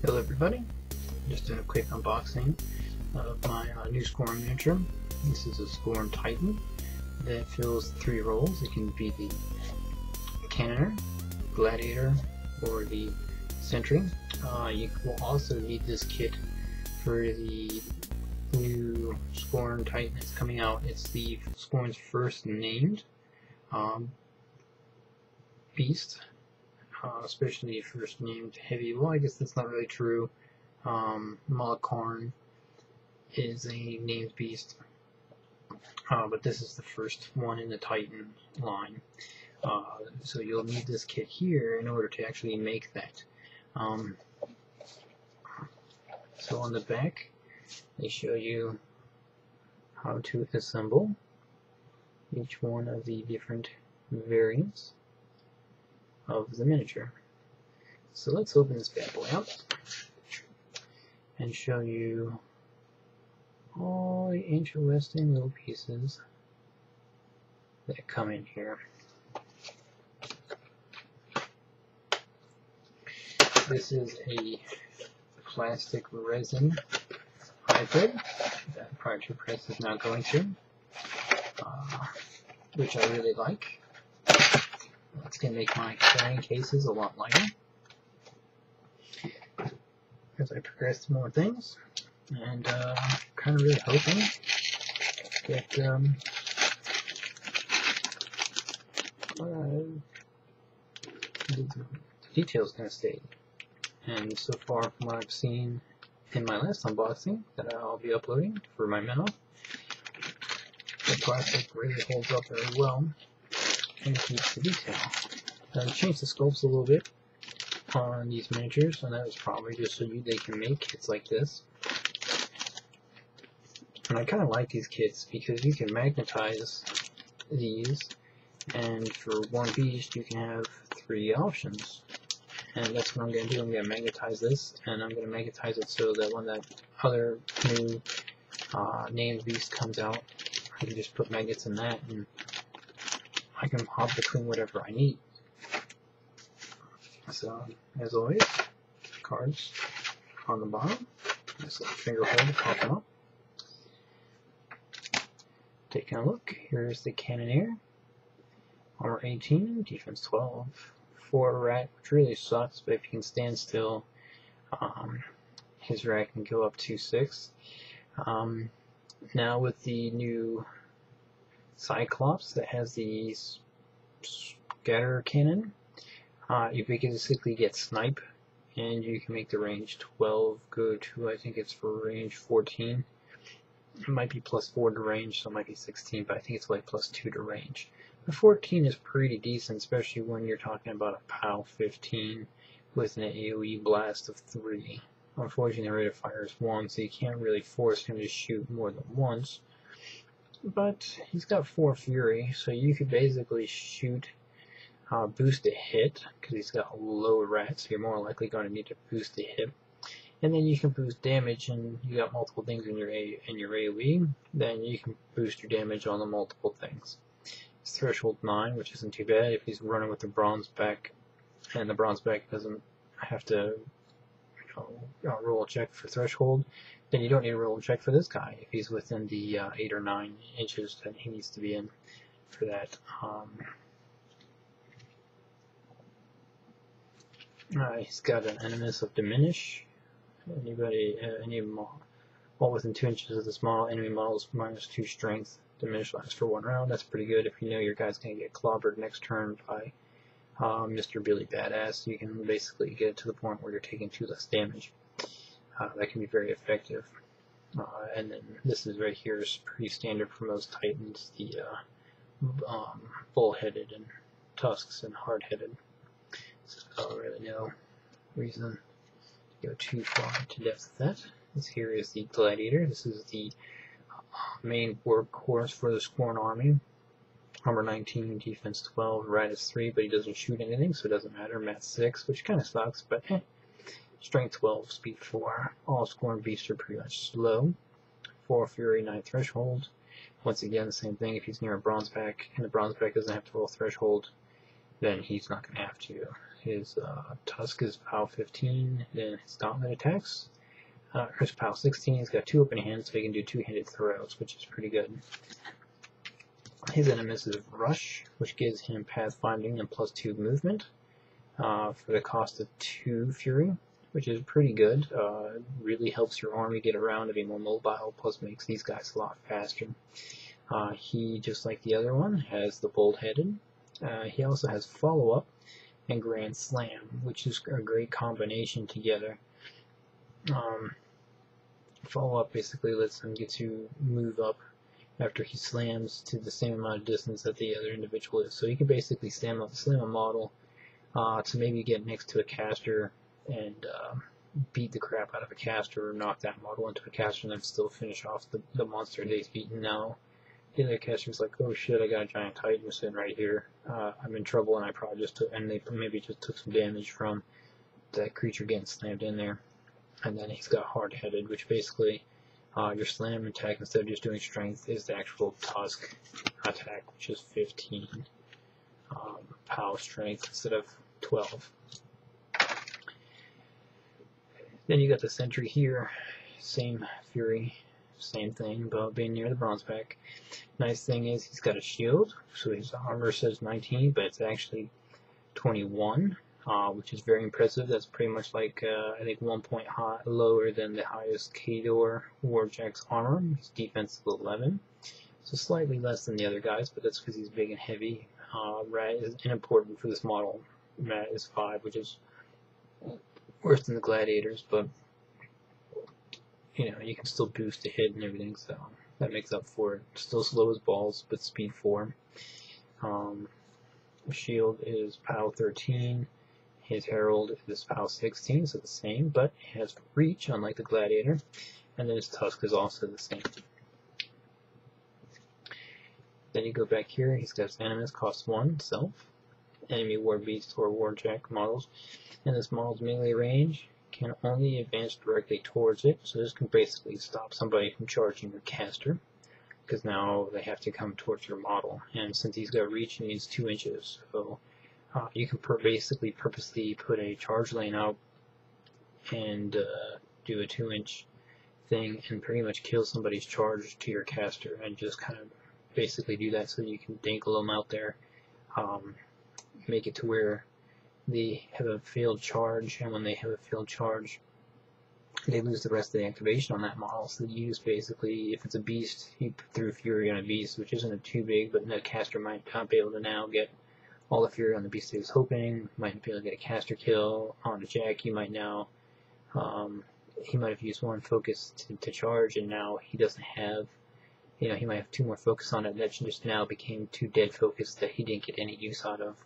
Hello everybody, just a quick unboxing of my new Skorne miniature. This is a Skorne Titan that fills 3 roles. It can be the Cannoneer, Gladiator, or the Sentry. You will also need this kit for the new Skorne Titan that's coming out. It's the Skorne's first named beast. Especially first named heavy. Well, I guess that's not really true. Malicorn is a named beast, but this is the first one in the Titan line. So you'll need this kit here in order to actually make that. So on the back, they show you how to assemble each one of the different variants of the miniature. So let's open this bad boy up and show you all the interesting little pieces that come in here. This is a plastic resin hybrid that Prior to Press is now going through, which I really like. It's going to make my carrying cases a lot lighter as I progress to more things, and I'm kind of really hoping that the details going to stay. And so far from what I've seen in my last unboxing that I'll be uploading for my memo, the plastic really holds up very well and keeps the detail. I've changed the sculpts a little bit on these miniatures, and that was probably just so they can make kits like this. And I kind of like these kits because you can magnetize these, and for one beast you can have 3 options. And that's what I'm going to do. I'm going to magnetize this, and I'm going to magnetize it so that when that other new named beast comes out, I can just put magnets in that, and I can hop between whatever I need. So, as always, cards on the bottom. This little finger holder popping up. Taking a look, here's the Cannoneer. Armor 18, defense 12. 4 rack, which really sucks, but if you can stand still, his rack can go up to 6. Now with the new Cyclops that has the scatter cannon, you basically get snipe, and you can make the range 12 go to, I think it's for range 14. It might be plus 4 to range, so it might be 16, but I think it's like plus 2 to range. The 14 is pretty decent, especially when you're talking about a POW 15 with an AoE blast of 3. Unfortunately, the rate of fire is 1, so you can't really force him to shoot more than once. But he's got 4 fury, so you could basically shoot, boost a hit, because he's got low rat, so you're more likely going to need to boost a hit. And then you can boost damage, and you got multiple things in your AoE, then you can boost your damage on the multiple things. It's threshold 9, which isn't too bad if he's running with the bronze back, and the bronze back doesn't have to roll a check for threshold. Then you don't need to roll a check for this guy if he's within the 8 or 9 inches that he needs to be in for that. He's got an Animus of Diminish. Any all within 2 inches of this model, enemy models -2 strength. Diminish lasts for 1 round. That's pretty good if you know your guy's going to get clobbered next turn by Mr. Billy Badass. You can basically get it to the point where you're taking 2 less damage. That can be very effective. And then this is right here is pretty standard for most Titans, the bull-headed and tusks and hard-headed. So really no reason to go too far into depth with that. This here is the Gladiator. This is the main workhorse for the Skorne army. Armor 19, defense 12, rat is 3, but he doesn't shoot anything, so it doesn't matter. Mat 6, which kind of sucks, but strength 12, speed 4. All Skorne beasts are pretty much slow. 4 fury, 9 threshold. Once again, same thing. If he's near a bronze back, and the bronze back doesn't have to roll threshold, then he's not going to have to His Tusk is POW 15, then his Gauntlet attacks. His POW 16, he's got 2 open hands, so he can do 2-handed throws, which is pretty good. His enemies is Rush, which gives him Pathfinding and +2 movement for the cost of 2 Fury, which is pretty good. Really helps your army get around to be more mobile, plus makes these guys a lot faster. He, just like the other one, has the Bold-Headed. He also has Follow-Up and Grand Slam, which is a great combination together. Follow-Up basically lets him get to move up after he slams to the same amount of distance that the other individual is. So you can basically slam a model to maybe get next to a caster and beat the crap out of a caster, or knock that model into a caster and then still finish off the monster they've beaten. Now the other caster's like, oh shit, I got a giant Titan sitting right here. I'm in trouble, and I probably just took, and they maybe just took some damage from that creature getting slammed in there. And then he's got Hard-Headed, which basically your slam attack, instead of just doing strength, is the actual Tusk attack, which is 15 POW strength instead of 12. Then you got the Sentry here, same Fury, same thing about being near the bronze pack. Nice thing is he's got a shield, so his armor says 19, but it's actually 21, which is very impressive. That's pretty much like, I think 1 point lower than the highest Kador Warjack's armor. His defense is 11, so slightly less than the other guys, but that's because he's big and heavy. Rat is important for this model. Rat is 5, which is worse than the Gladiators, but you know, you can still boost the hit and everything, so that makes up for it. Still slow as balls, but speed 4. Shield is POW 13. His Herald is POW 16, so the same, but he has reach, unlike the Gladiator. And then his Tusk is also the same. Then you go back here, he's got his enemies, cost 1, self. Enemy Warbeasts or Warjack models. And this model's melee range can only advance directly towards it, so this can basically stop somebody from charging your caster, because now they have to come towards your model. And since he's got reach, he needs 2 inches, so you can basically purposely put a charge lane out and do a 2-inch thing and pretty much kill somebody's charge to your caster, and just kind of basically do that so you can dinkle them out there, make it to where they have a failed charge, and when they have a failed charge, they lose the rest of the activation on that model. So you just basically, if it's a beast, you threw Fury on a beast, which isn't too big, but the caster might not be able to now get all the Fury on the beast he was hoping. Might be able to get a caster kill on a Jack. You might now, he might have used 1 focus to charge, and now he doesn't have, you know, he might have 2 more focus on it. That just now became 2 dead focus that he didn't get any use out of.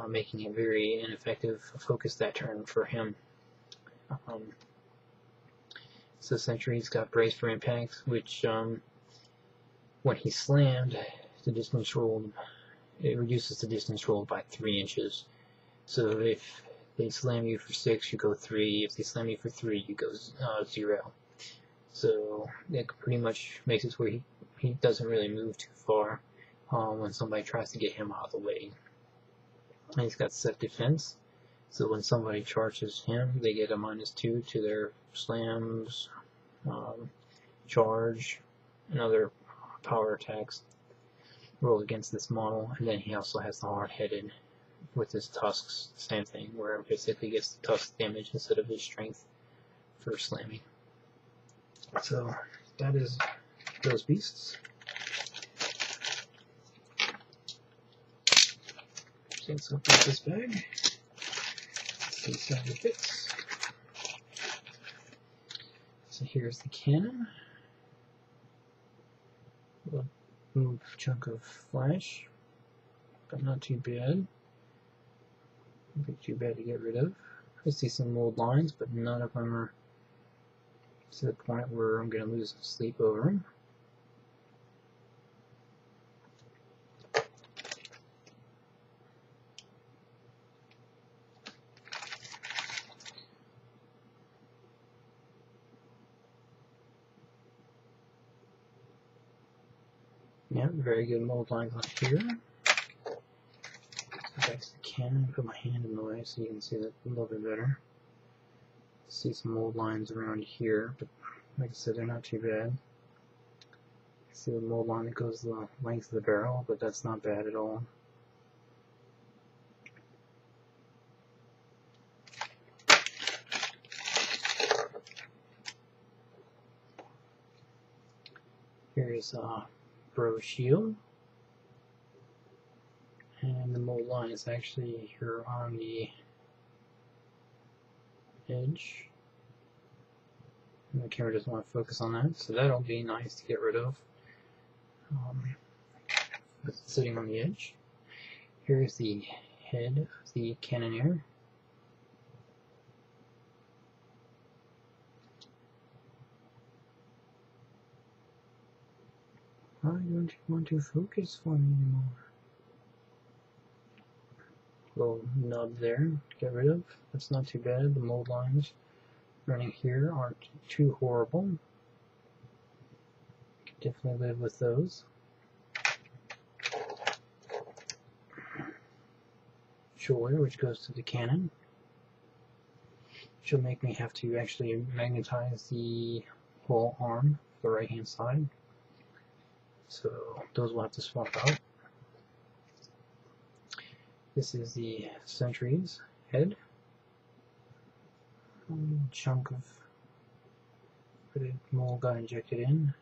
Making it very ineffective focus that turn for him. So Sentry's got Brace for Impact, which when he slammed, the distance rolled, it reduces the distance rolled by 3 inches. So if they slam you for 6, you go 3. If they slam you for 3, you go 0. So it pretty much makes it where he doesn't really move too far when somebody tries to get him out of the way. And he's got set defense, so when somebody charges him, they get a -2 to their slams, charge, and other power attacks rolled against this model. And then he also has the Hard-Headed with his Tusks, same thing, where it basically gets the Tusk damage instead of his strength for slamming. So that is those beasts. Let's open up this bag. See some of the bits. So here's the cannon. A little chunk of flash, but not too bad. Not too bad to get rid of. I see some old lines, but none of them are to the point where I'm going to lose sleep over them. Yeah, very good mold lines on here. back to the cannon, put my hand in the way so you can see that a little bit better. See some mold lines around here, but like I said, they're not too bad. See the mold line that goes the length of the barrel, but that's not bad at all. Here's a bro shield, and the mold line is actually here on the edge. And the camera doesn't want to focus on that, so that'll be nice to get rid of. It's sitting on the edge. Here's the head of the Cannoneer. Why don't you want to focus for me anymore? Little nub there to get rid of. That's not too bad. The mold lines running here aren't too horrible. Can definitely live with those. Shoulder, which goes to the cannon. Which will make me have to actually magnetize the whole arm, the right hand side. So those will have to swap out. This is the Sentry's head. A chunk of mold got injected in.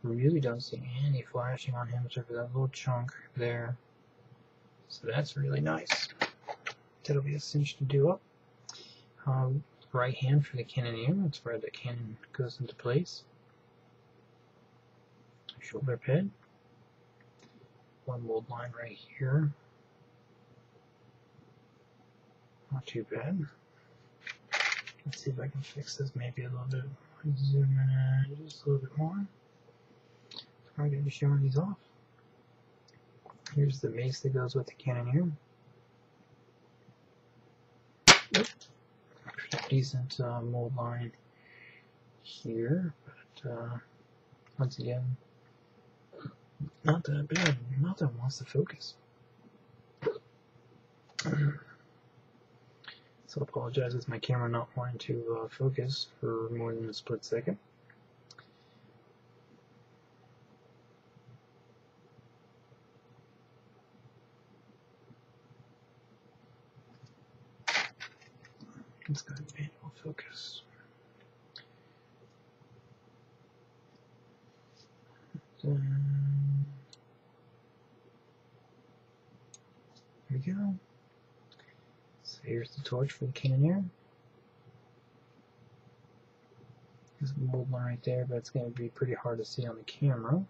Really don't see any flashing on him except for that little chunk there. So that's really nice. That'll be a cinch to do up. Right hand for the Cannoneer, that's where the cannon goes into place. Shoulder pad. One mold line right here. Not too bad. Let's see if I can fix this maybe a little bit. Zoom in just a little bit more. I'm going to be showing these off. Here's the mace that goes with the Cannoneer. Pretty decent mold line here, but once again, not that bad. Not that wants to focus. So I apologize with my camera not wanting to focus for more than a split second. Let's go ahead and manual focus. There we go. So here's the torch for the Cannoneer. There's a mold line right there, but it's going to be pretty hard to see on the camera.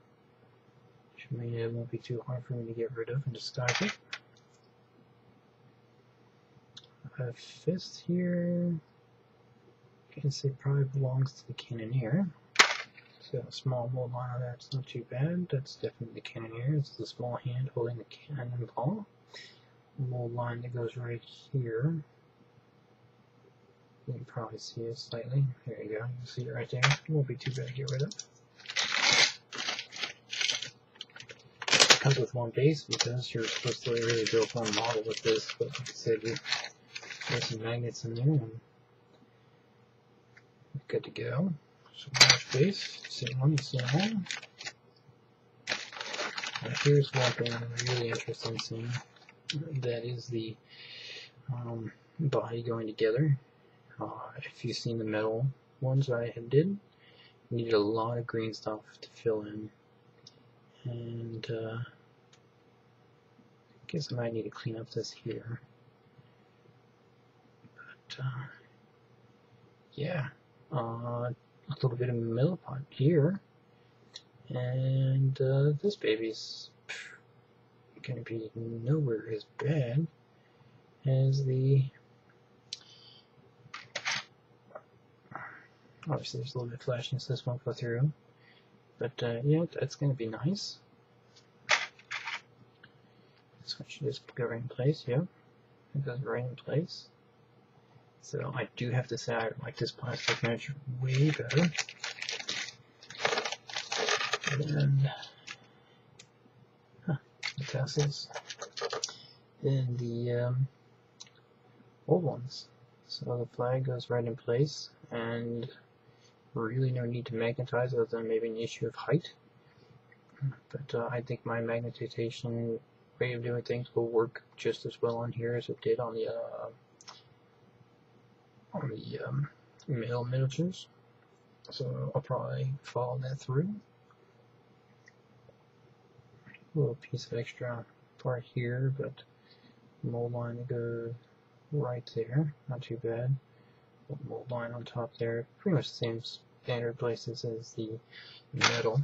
Which means it won't be too hard for me to get rid of and disguise it. A fist here. You can see probably belongs to the Cannoneer. So a small mold line on there, it's not too bad. That's definitely the Cannoneer. It's the small hand holding the cannon ball. Mold line that goes right here. You can probably see it slightly. There you go. You can see it right there. It won't be too bad to get rid of. It comes with one base because you're supposed to really build one model with this, but like I said, there's some magnets in there and good to go. So large base, same one, the same one. Now here's one thing I'm really interested in seeing. That is the body going together. If you've seen the metal ones I did, you needed a lot of green stuff to fill in. And I guess I might need to clean up this here. But yeah, a little bit of metal pot here. And this baby's going to be nowhere as bad as the, obviously there's a little bit of flashiness, this won't go through, but yeah, that's going to be nice. So I should just go right in place. Yep, it goes right in place. So I do have to say I like this plastic match way better. And tassels than the old ones. So the flag goes right in place, and really no need to magnetize other than maybe an issue of height. But I think my magnetization way of doing things will work just as well on here as it did on the male miniatures. So I'll probably follow that through. A little piece of extra part here, but mold line to go right there, not too bad. Mold line on top there, pretty much the same standard places as the metal.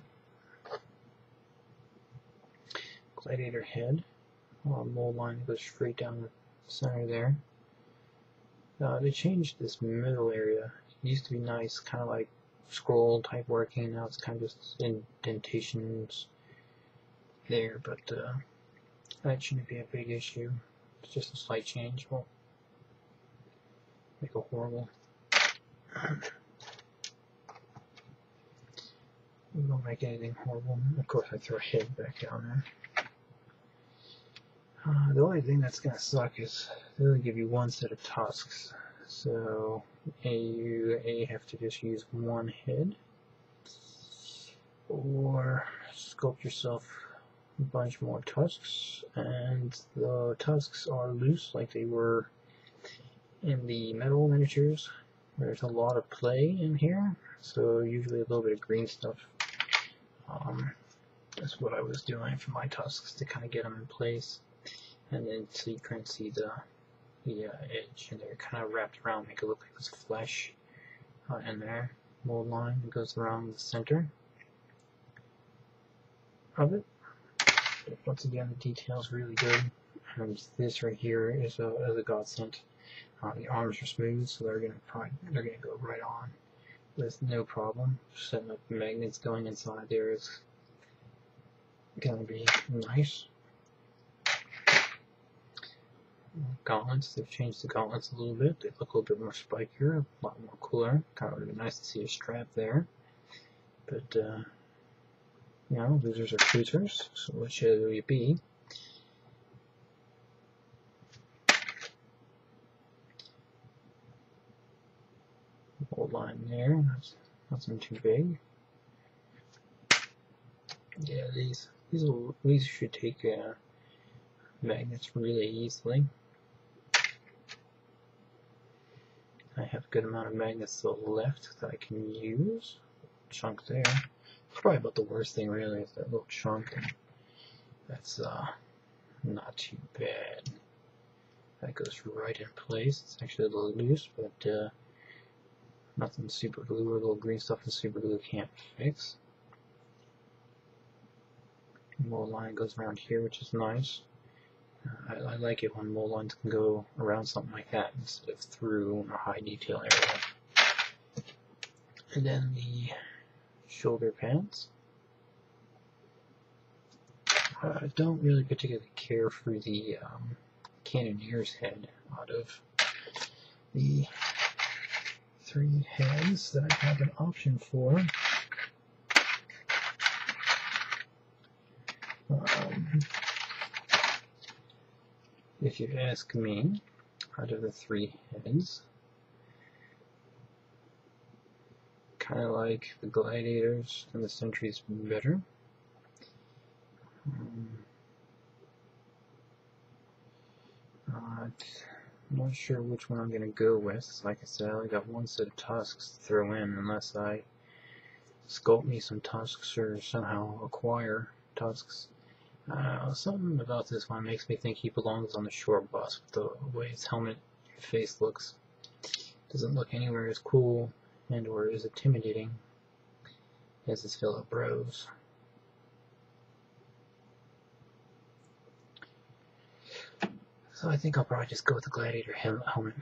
Gladiator head, mold line goes straight down the center there. They changed this middle area. It used to be nice, kind of like scroll type working. Now it's kind of just indentations there, but that shouldn't be a big issue. It's just a slight change. Won't make a horrible. We won't make anything horrible. Of course, I throw a head back down there. The only thing that's gonna suck is they only give you one set of tusks, so you have to just use one head, or sculpt yourself a bunch more tusks, and the tusks are loose like they were in the metal miniatures. There's a lot of play in here, so usually a little bit of green stuff. That's what I was doing for my tusks to kind of get them in place, and then so you couldn't see the edge, and they're kind of wrapped around, make it look like it's flesh in there. Mold line that goes around the center of it. But once again, the detail's really good, and this right here is a godsend. The arms are smooth, so they're gonna go right on with no problem. Setting up magnets going inside there is gonna be nice. Gauntlets, they've changed the gauntlets a little bit. They look a little bit more spikier, a lot more cooler. Kind of would be nice to see a strap there, but you know, losers are choosers, so what should we be? Mold line there, that's nothing too big. Yeah, these should take magnets really easily. I have a good amount of magnets to the left that I can use. Chunk there. It's probably about the worst thing really, is that little chunk, and that's not too bad. That goes right in place. It's actually a little loose, but nothing super glue or little green stuff that super glue can't fix. Mold line goes around here, which is nice. I like it when mold lines can go around something like that instead of through a high detail area. And then the shoulder pads. I don't really particularly care for the Cannoneer's head out of the 3 heads that I have an option for. If you ask me, out of the 3 heads, kind of like the Gladiators and the Sentries better. I'm not sure which one I'm going to go with. Like I said, I only got one set of tusks to throw in, unless I sculpt me some tusks or somehow acquire tusks. Something about this one makes me think he belongs on the short boss with the way his helmet and face looks. Doesn't look anywhere as cool and or as intimidating as his fellow bros. So I think I'll probably just go with the Gladiator helmet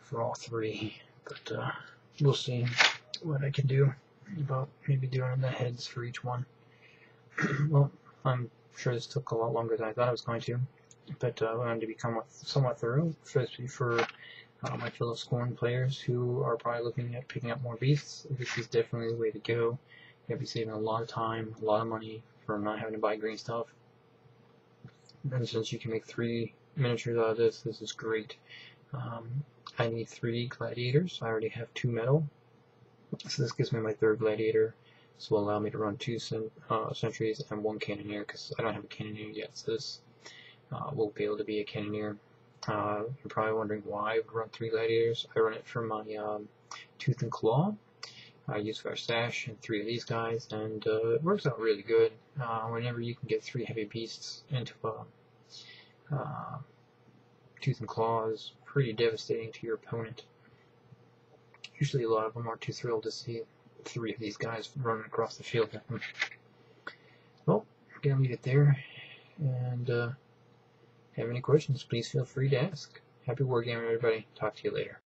for all 3, but we'll see what I can do about maybe doing the heads for each one. Well, I'm sure this took a lot longer than I thought it was going to, but I wanted to become somewhat thorough, especially for my fellow Skorne players who are probably looking at picking up more beasts. This is definitely the way to go. You'll be saving a lot of time, a lot of money for not having to buy green stuff. And since you can make 3 miniatures out of this, this is great. I need 3 gladiators. I already have 2 metal, so this gives me my 3rd gladiator. This will allow me to run 2 sentries and 1 cannoneer, because I don't have a cannoneer yet, so this will be able to be a cannoneer. You're probably wondering why I would run 3 gladiators. I run it from my tooth and claw. I use Fire Stash and 3 of these guys, and it works out really good. Whenever you can get 3 heavy beasts into tooth and claw is pretty devastating to your opponent. Usually a lot of them aren't too thrilled to see 3 of these guys running across the field at them. Well, I'm going to leave it there, and have any questions, please feel free to ask. Happy wargaming, everybody. Talk to you later.